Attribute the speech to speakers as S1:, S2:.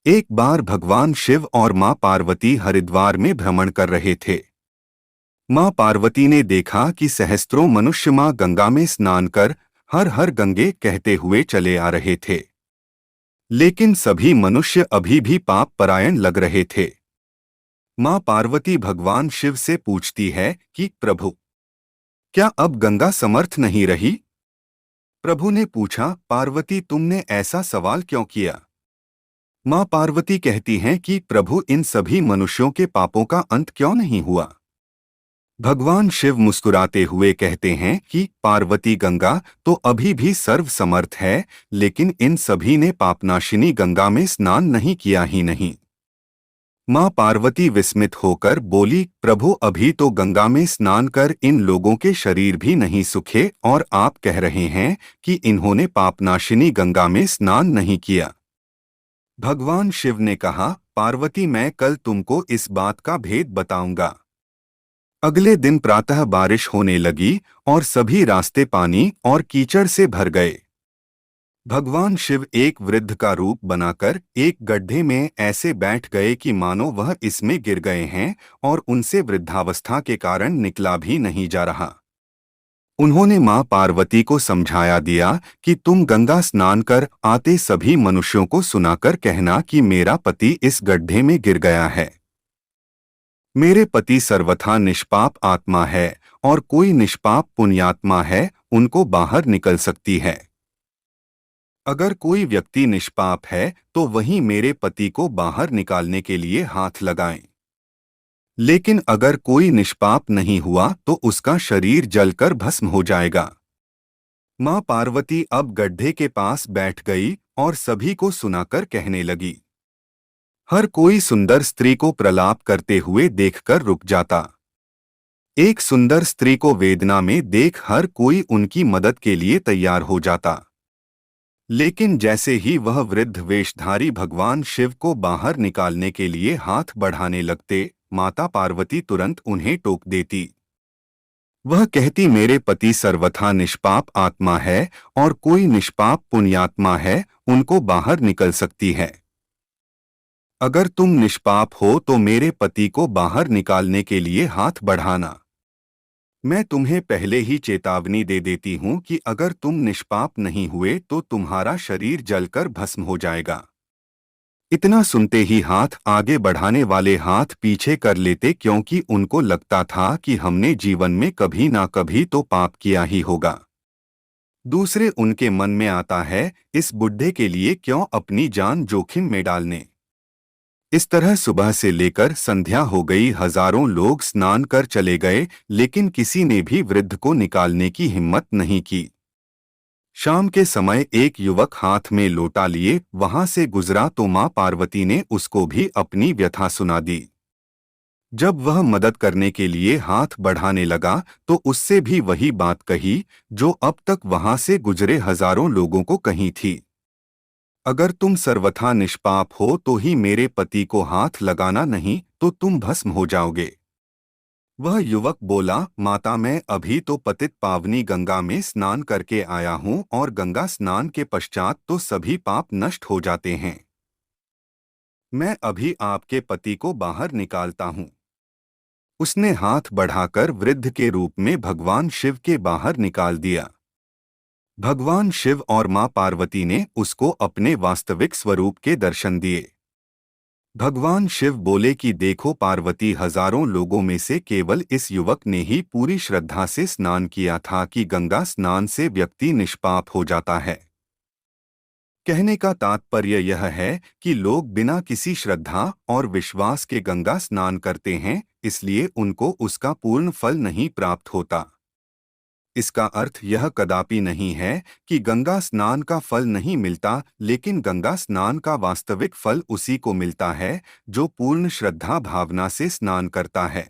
S1: एक बार भगवान शिव और मां पार्वती हरिद्वार में भ्रमण कर रहे थे। मां पार्वती ने देखा कि सहस्त्रों मनुष्य मां गंगा में स्नान कर हर हर गंगे कहते हुए चले आ रहे थे। लेकिन सभी मनुष्य अभी भी पाप परायण लग रहे थे। मां पार्वती भगवान शिव से पूछती है कि प्रभु, क्या अब गंगा समर्थ नहीं रही? प्रभु ने पूछा, पार्वती तुमने ऐसा सवाल क्यों किया? मां पार्वती कहती हैं कि प्रभु, इन सभी मनुष्यों के पापों का अंत क्यों नहीं हुआ? भगवान शिव मुस्कुराते हुए कहते हैं कि पार्वती, गंगा तो अभी भी सर्व समर्थ है, लेकिन इन सभी ने पापनाशिनी गंगा में स्नान नहीं किया ही नहीं। मां पार्वती विस्मित होकर बोली, प्रभु अभी तो गंगा में स्नान कर इन लोगों के शरीर भी नहीं सूखे और आप कह रहे हैं कि इन्होंने पापनाशिनी गंगा में स्नान नहीं किया। भगवान शिव ने कहा, पार्वती मैं कल तुमको इस बात का भेद बताऊंगा। अगले दिन प्रातः बारिश होने लगी और सभी रास्ते पानी और कीचड़ से भर गए। भगवान शिव एक वृद्ध का रूप बनाकर एक गड्ढे में ऐसे बैठ गए कि मानो वह इसमें गिर गए हैं और उनसे वृद्धावस्था के कारण निकला भी नहीं जा रहा। उन्होंने मां पार्वती को समझाया दिया कि तुम गंगा स्नान कर आते सभी मनुष्यों को सुनाकर कहना कि मेरा पति इस गड्ढे में गिर गया है। मेरे पति सर्वथा निष्पाप आत्मा है और कोई निष्पाप पुण्यात्मा है उनको बाहर निकल सकती है। अगर कोई व्यक्ति निष्पाप है तो वही मेरे पति को बाहर निकालने के लिए हाथ लगाएं। लेकिन अगर कोई निष्पाप नहीं हुआ तो उसका शरीर जलकर भस्म हो जाएगा। मां पार्वती अब गड्ढे के पास बैठ गई और सभी को सुनाकर कहने लगी। हर कोई सुंदर स्त्री को प्रलाप करते हुए देखकर रुक जाता। एक सुंदर स्त्री को वेदना में देख हर कोई उनकी मदद के लिए तैयार हो जाता। लेकिन जैसे ही वह वृद्ध वेशधारी भगवान शिव को बाहर निकालने के लिए हाथ बढ़ाने लगते, माता पार्वती तुरंत उन्हें टोक देती। वह कहती, मेरे पति सर्वथा निष्पाप आत्मा है और कोई निष्पाप पुण्यात्मा है उनको बाहर निकल सकती है। अगर तुम निष्पाप हो तो मेरे पति को बाहर निकालने के लिए हाथ बढ़ाना। मैं तुम्हें पहले ही चेतावनी दे देती हूं कि अगर तुम निष्पाप नहीं हुए तो तुम्हारा शरीर जलकर भस्म हो जाएगा। इतना सुनते ही हाथ आगे बढ़ाने वाले हाथ पीछे कर लेते, क्योंकि उनको लगता था कि हमने जीवन में कभी ना कभी तो पाप किया ही होगा। दूसरे उनके मन में आता है, इस बुढ़े के लिए क्यों अपनी जान जोखिम में डालने। इस तरह सुबह से लेकर संध्या हो गई, हजारों लोग स्नान कर चले गए, लेकिन किसी ने भी वृद्ध को निकालने की हिम्मत नहीं की। शाम के समय एक युवक हाथ में लोटा लिए वहां से गुजरा तो मां पार्वती ने उसको भी अपनी व्यथा सुना दी। जब वह मदद करने के लिए हाथ बढ़ाने लगा तो उससे भी वही बात कही जो अब तक वहां से गुजरे हजारों लोगों को कही थी। अगर तुम सर्वथा निष्पाप हो तो ही मेरे पति को हाथ लगाना, नहीं तो तुम भस्म हो जाओगे। वह युवक बोला, माता मैं अभी तो पतित पावनी गंगा में स्नान करके आया हूँ और गंगा स्नान के पश्चात तो सभी पाप नष्ट हो जाते हैं। मैं अभी आपके पति को बाहर निकालता हूँ। उसने हाथ बढ़ाकर वृद्ध के रूप में भगवान शिव के बाहर निकाल दिया। भगवान शिव और मां पार्वती ने उसको अपने वास्तविक स्वरूप के दर्शन दिए। भगवान शिव बोले कि देखो पार्वती, हजारों लोगों में से केवल इस युवक ने ही पूरी श्रद्धा से स्नान किया था कि गंगा स्नान से व्यक्ति निष्पाप हो जाता है। कहने का तात्पर्य यह है कि लोग बिना किसी श्रद्धा और विश्वास के गंगा स्नान करते हैं, इसलिए उनको उसका पूर्ण फल नहीं प्राप्त होता। इसका अर्थ यह कदापि नहीं है कि गंगा स्नान का फल नहीं मिलता, लेकिन गंगा स्नान का वास्तविक फल उसी को मिलता है जो पूर्ण श्रद्धा भावना से स्नान करता है।